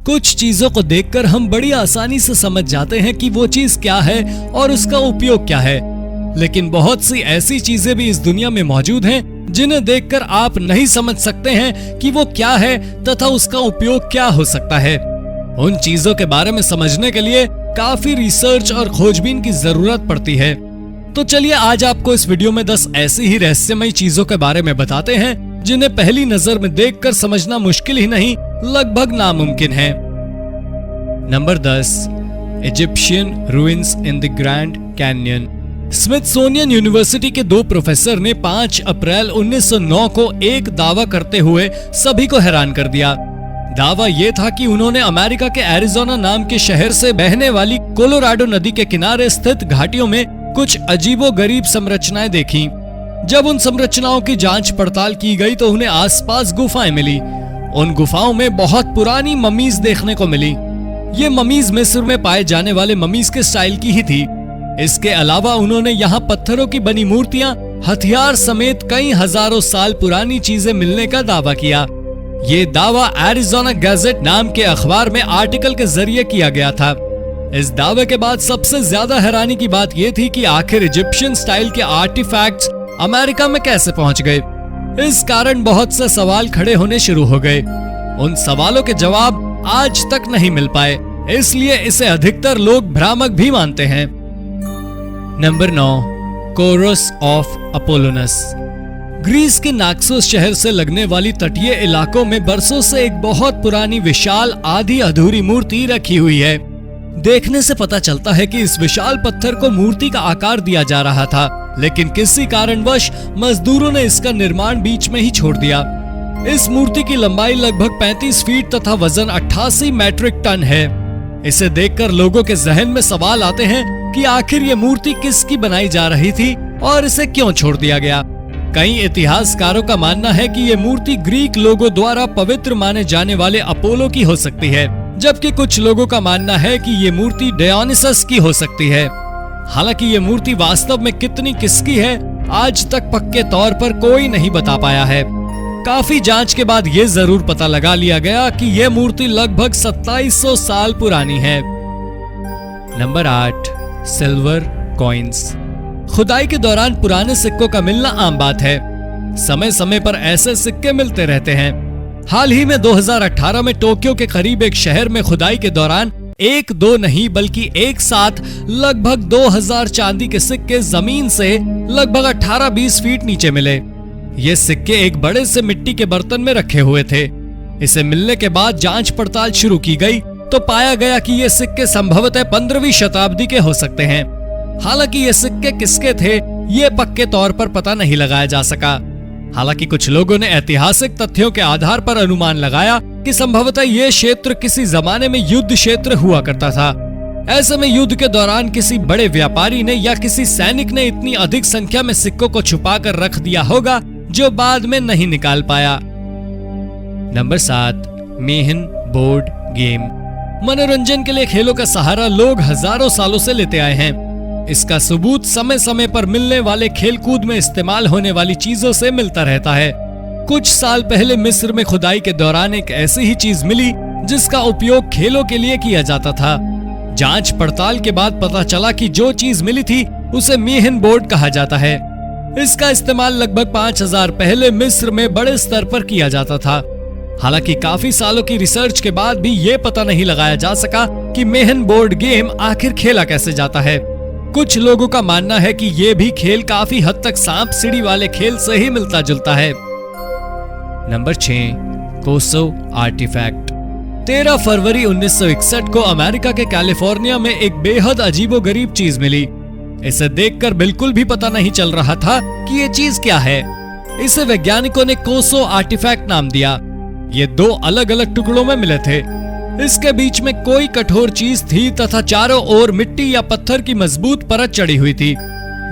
कुछ चीजों को देखकर हम बड़ी आसानी से समझ जाते हैं कि वो चीज क्या है और उसका उपयोग क्या है, लेकिन बहुत सी ऐसी चीजें भी इस दुनिया में मौजूद हैं जिन्हें देखकर आप नहीं समझ सकते हैं कि वो क्या है तथा उसका उपयोग क्या हो सकता है। उन चीजों के बारे में समझने के लिए काफी रिसर्च और खोजबीन की जरूरत पड़ती है। तो चलिए आज आपको इस वीडियो में 10 ऐसी ही रहस्यमयी चीजों के बारे में बताते हैं जिन्हें पहली नजर में देखकर समझना मुश्किल ही नहीं, लगभग नामुमकिन है। Number 10, Egyptian ruins in the grand Canyon. Smithsonian university के 2 प्रोफेसर ने 5 अप्रैल 1909 को एक दावा करते हुए सभी को हैरान कर दिया। दावा ये था कि उन्होंने अमेरिका के एरिजोना नाम के शहर से बहने वाली कोलोराडो नदी के किनारे स्थित घाटियों में कुछ अजीबोगरीब संरचनाएं देखी। जब उन संरचनाओं की जांच पड़ताल की गई तो उन्हें आसपास गुफाएं मिली। उन गुफाओं में बहुत पुरानी ममीज देखने को मिली। ये ममीज मिस्र में पाए जाने वाले ममीज के स्टाइल की ही थी। इसके अलावा उन्होंने यहाँ पत्थरों की बनी मूर्तियां, हथियार समेत कई हजारों साल पुरानी चीजें मिलने का दावा किया। ये दावा एरिजोना गैजेट नाम के अखबार में आर्टिकल के जरिए किया गया था। इस दावे के बाद सबसे ज्यादा हैरानी की बात यह थी कि आखिर इजिप्शियन स्टाइल के आर्टिफैक्ट्स अमेरिका में कैसे पहुंच गए। इस कारण बहुत से सवाल खड़े होने शुरू हो गए। उन सवालों के जवाब आज तक नहीं मिल पाए, इसलिए इसे अधिकतर लोग भ्रामक भी मानते हैं। Number 9, Kouros of Apollonas. Greece के नाक्सोस शहर से लगने वाली तटीय इलाकों में बरसों से एक बहुत पुरानी विशाल आधी अधूरी मूर्ति रखी हुई है। देखने से पता चलता है कि इस विशाल पत्थर को मूर्ति का आकार दिया जा रहा था, लेकिन किसी कारणवश मजदूरों ने इसका निर्माण बीच में ही छोड़ दिया। इस मूर्ति की लंबाई लगभग 35 फीट तथा वजन 88 मैट्रिक टन है। इसे देखकर लोगों के जहन में सवाल आते हैं कि आखिर ये मूर्ति किसकी बनाई जा रही थी और इसे क्यों छोड़ दिया गया। कई इतिहासकारों का मानना है कि ये मूर्ति ग्रीक लोगों द्वारा पवित्र माने जाने वाले अपोलो की हो सकती है, जबकि कुछ लोगों का मानना है कि ये मूर्ति डायोनिसस की हो सकती है। हालांकि ये मूर्ति वास्तव में कितनी किसकी है आज तक पक्के तौर पर कोई नहीं बता पाया है। काफी जांच के बाद ये जरूर पता लगा लिया गया कि यह मूर्ति लगभग 2700 साल पुरानी है। Number 8, silver coins. खुदाई के दौरान पुराने सिक्कों का मिलना आम बात है। समय समय पर ऐसे सिक्के मिलते रहते हैं। हाल ही में 2018 में टोक्यो के करीब एक शहर में खुदाई के दौरान 1-2 नहीं बल्कि एक साथ लगभग 2000 चांदी के सिक्के जमीन से लगभग 18-20 फीट नीचे मिले। ये सिक्के एक बड़े से मिट्टी के बर्तन में रखे हुए थे। इसे मिलने के बाद जांच पड़ताल शुरू की गई तो पाया गया कि ये सिक्के संभवतः 15वीं शताब्दी के हो सकते हैं। हालांकि ये सिक्के किसके थे ये पक्के तौर पर पता नहीं लगाया जा सका। हालांकि कुछ लोगों ने ऐतिहासिक तथ्यों के आधार पर अनुमान लगाया कि संभवतः ये क्षेत्र किसी जमाने में युद्ध क्षेत्र हुआ करता था। ऐसे में युद्ध के दौरान किसी बड़े व्यापारी ने या किसी सैनिक ने इतनी अधिक संख्या में सिक्कों को छुपा कर रख दिया होगा जो बाद में नहीं निकाल पाया। Number 7, Mahan board game. मनोरंजन के लिए खेलों का सहारा लोग हजारों सालों से लेते आए हैं। इसका सबूत समय समय पर मिलने वाले खेलकूद में इस्तेमाल होने वाली चीजों से मिलता रहता है। कुछ साल पहले मिस्र में खुदाई के दौरान एक ऐसी ही चीज मिली जिसका उपयोग खेलों के लिए किया जाता था। जांच पड़ताल के बाद पता चला कि जो चीज मिली थी उसे मेहन बोर्ड कहा जाता है। इसका इस्तेमाल लगभग 5000 पहले मिस्र में बड़े स्तर पर किया जाता था। हालांकि काफी सालों की रिसर्च के बाद भी ये पता नहीं लगाया जा सका कि मेहन बोर्ड गेम आखिर खेला कैसे जाता है। कुछ लोगों का मानना है कि ये भी खेल काफी हद तक सांप सीढ़ी वाले खेल से ही मिलता जुलता है। नंबर 6, कोसो आर्टिफैक्ट। 13 फरवरी 1961 को अमेरिका के कैलिफोर्निया में एक बेहद अजीबोगरीब चीज मिली। इसे देखकर बिल्कुल भी पता नहीं चल रहा था कि ये चीज क्या है। इसे वैज्ञानिकों ने कोसो आर्टिफैक्ट नाम दिया। ये 2 अलग अलग टुकड़ों में मिले थे। इसके बीच में कोई कठोर चीज थी तथा चारों ओर मिट्टी या पत्थर की मजबूत परत चढ़ी हुई थी।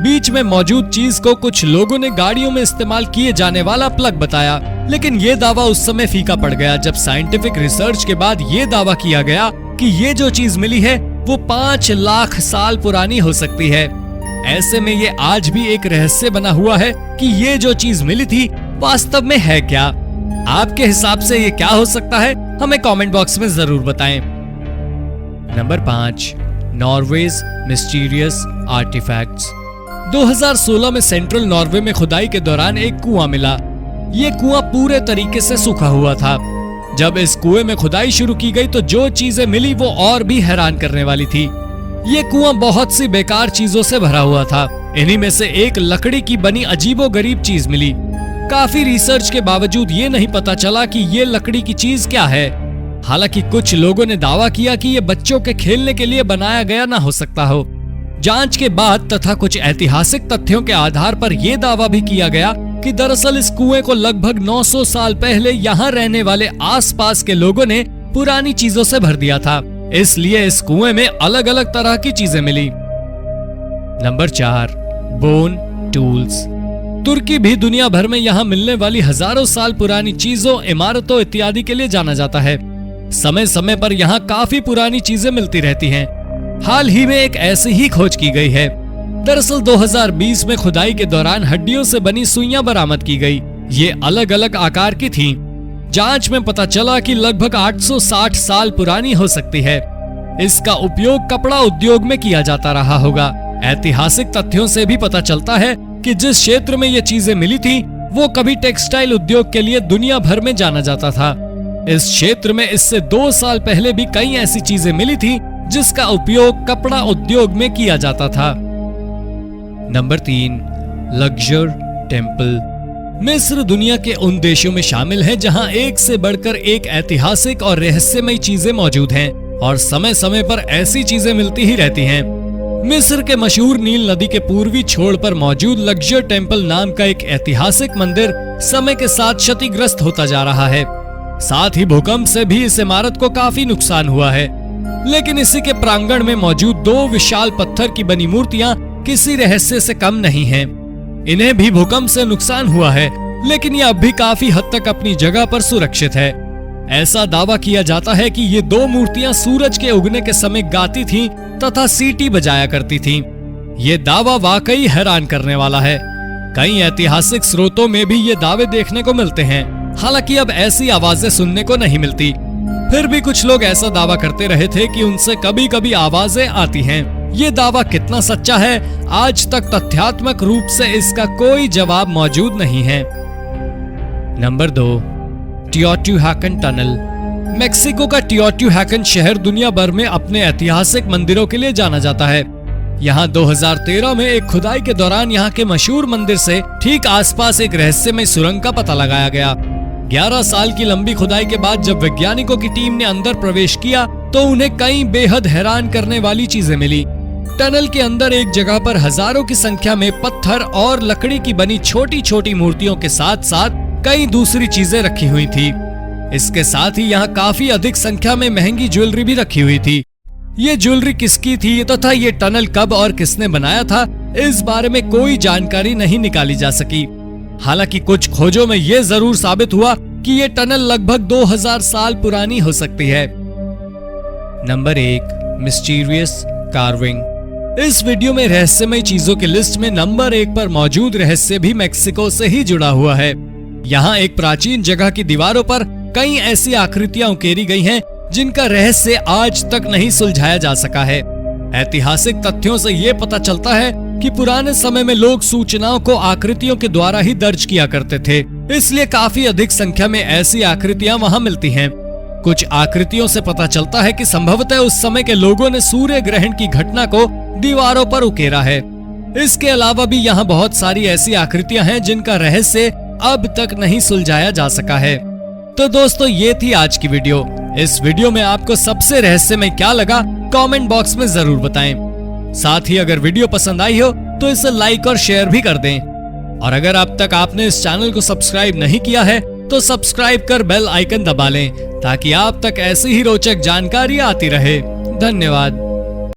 बीच में मौजूद चीज को कुछ लोगों ने गाड़ियों में इस्तेमाल किए जाने वाला प्लग बताया, लेकिन ये दावा उस समय फीका पड़ गया जब साइंटिफिक रिसर्च के बाद ये दावा किया गया कि ये जो चीज मिली है वो 5 लाख साल पुरानी हो सकती है। ऐसे में ये आज भी एक रहस्य बना हुआ है कि ये जो चीज मिली थी वास्तव में है क्या। आपके हिसाब से ये क्या हो सकता है, हमें कमेंट बॉक्स में जरूर बताएं। Number 5, Norway's mysterious artefacts. 2016 में सेंट्रल नॉर्वे में खुदाई के दौरान एक कुआं मिला। ये कुआं पूरे तरीके से सूखा हुआ था। जब इस कुएं में खुदाई शुरू की गई तो जो चीजें मिली वो और भी हैरान करने वाली थी। ये कुआं बहुत सी बेकार चीजों से भरा हुआ था। इन्हीं में से एक लकड़ी की बनी अजीबोगरीब चीज मिली। काफी रिसर्च के बावजूद ये नहीं पता चला कि ये लकड़ी की चीज क्या है। हालांकि कुछ लोगों ने दावा किया कि ये बच्चों के खेलने के लिए बनाया गया ना हो सकता हो। जांच के बाद तथा कुछ ऐतिहासिक तथ्यों के आधार पर यह दावा भी किया गया कि दरअसल इस कुएं को लगभग 900 साल पहले यहाँ रहने वाले आसपास के लोगों ने पुरानी चीजों से भर दिया था। इसलिए इस कुएं में अलग अलग तरह की चीजें मिली। Number 4, bone tools. तुर्की भी दुनिया भर में यहाँ मिलने वाली हजारों साल पुरानी चीजों, इमारतों इत्यादि के लिए जाना जाता है। समय समय पर यहाँ काफी पुरानी चीजें मिलती रहती हैं। हाल ही में एक ऐसी ही खोज की गई है। दरअसल 2020 में खुदाई के दौरान हड्डियों से बनी सुइयां बरामद की गई। ये अलग अलग आकार की थीं। जांच में पता चला कि लगभग 860 साल पुरानी हो सकती है। इसका उपयोग कपड़ा उद्योग में किया जाता रहा होगा। ऐतिहासिक तथ्यों से भी पता चलता है कि जिस क्षेत्र में ये चीजें मिली थी वो कभी टेक्सटाइल उद्योग के लिए दुनिया भर में जाना जाता था। इस क्षेत्र में इससे 2 साल पहले भी कई ऐसी चीजें मिली थी जिसका उपयोग कपड़ा उद्योग में किया जाता था। Number 3, Luxor temple. मिस्र दुनिया के उन देशों में शामिल है जहां एक से बढ़कर एक ऐतिहासिक और रहस्यमय चीजें मौजूद हैं और समय समय पर ऐसी चीजें मिलती ही रहती हैं। मिस्र के मशहूर नील नदी के पूर्वी छोर पर मौजूद लक्जर टेम्पल नाम का एक ऐतिहासिक मंदिर समय के साथ क्षतिग्रस्त होता जा रहा है। साथ ही भूकंप से भी इस इमारत को काफी नुकसान हुआ है। लेकिन इसी के प्रांगण में मौजूद 2 विशाल पत्थर की बनी मूर्तियां किसी रहस्य से कम नहीं हैं। इन्हें भी भूकंप से नुकसान हुआ है, लेकिन ये अब भी काफी हद तक अपनी जगह पर सुरक्षित है। ऐसा दावा किया जाता है कि ये 2 मूर्तियां सूरज के उगने के समय गाती थीं तथा सीटी बजाया करती थीं। ये दावा वाकई हैरान करने वाला है। कई ऐतिहासिक स्रोतों में भी ये दावे देखने को मिलते हैं। हालांकि अब ऐसी आवाजें सुनने को नहीं मिलती। फिर भी कुछ लोग ऐसा दावा करते रहे थे कि उनसे कभी कभी आवाजें आती हैं। ये दावा कितना सच्चा है, आज तक तथ्यात्मक रूप से इसका कोई जवाब मौजूद नहीं है। Number 2, टियोटिहुआकन tunnel. मेक्सिको का टियोटिहुआकन शहर दुनिया भर में अपने ऐतिहासिक मंदिरों के लिए जाना जाता है। यहाँ 2013 में एक खुदाई के दौरान यहाँ के मशहूर मंदिर से ठीक आसपास एक रहस्यमय सुरंग का पता लगाया गया। 11 साल की लंबी खुदाई के बाद जब वैज्ञानिकों की टीम ने अंदर प्रवेश किया तो उन्हें कई बेहद हैरान करने वाली चीजें मिली। टनल के अंदर एक जगह पर हजारों की संख्या में पत्थर और लकड़ी की बनी छोटी छोटी मूर्तियों के साथ साथ कई दूसरी चीजें रखी हुई थी। इसके साथ ही यहाँ काफी अधिक संख्या में महंगी ज्वेलरी भी रखी हुई थी। ये ज्वेलरी किसकी थी तथा ये टनल कब और किसने बनाया था, इस बारे में कोई जानकारी नहीं निकाली जा सकी। हालांकि कुछ खोजों में ये जरूर साबित हुआ कि ये टनल लगभग 2000 साल पुरानी हो सकती है। Number 1, mysterious carving. इस वीडियो में रहस्यमय चीजों की लिस्ट में नंबर 1 पर मौजूद रहस्य भी मेक्सिको से ही जुड़ा हुआ है। यहाँ एक प्राचीन जगह की दीवारों पर कई ऐसी आकृतियां उकेरी गई हैं जिनका रहस्य आज तक नहीं सुलझाया जा सका है। ऐतिहासिक तथ्यों से ये पता चलता है कि पुराने समय में लोग सूचनाओं को आकृतियों के द्वारा ही दर्ज किया करते थे, इसलिए काफी अधिक संख्या में ऐसी आकृतियां वहां मिलती हैं। कुछ आकृतियों से पता चलता है कि संभवतः उस समय के लोगों ने सूर्य ग्रहण की घटना को दीवारों पर उकेरा है। इसके अलावा भी यहाँ बहुत सारी ऐसी आकृतियां हैं जिनका रहस्य अब तक नहीं सुलझाया जा सका है। तो दोस्तों, ये थी आज की वीडियो। इस वीडियो में आपको सबसे रहस्यमय क्या लगा, कमेंट बॉक्स में जरूर बताएं। साथ ही अगर वीडियो पसंद आई हो तो इसे लाइक और शेयर भी कर दें। और अगर अब तक आपने इस चैनल को सब्सक्राइब नहीं किया है तो सब्सक्राइब कर बेल आइकन दबा लें ताकि आप तक ऐसी ही रोचक जानकारी आती रहे। धन्यवाद।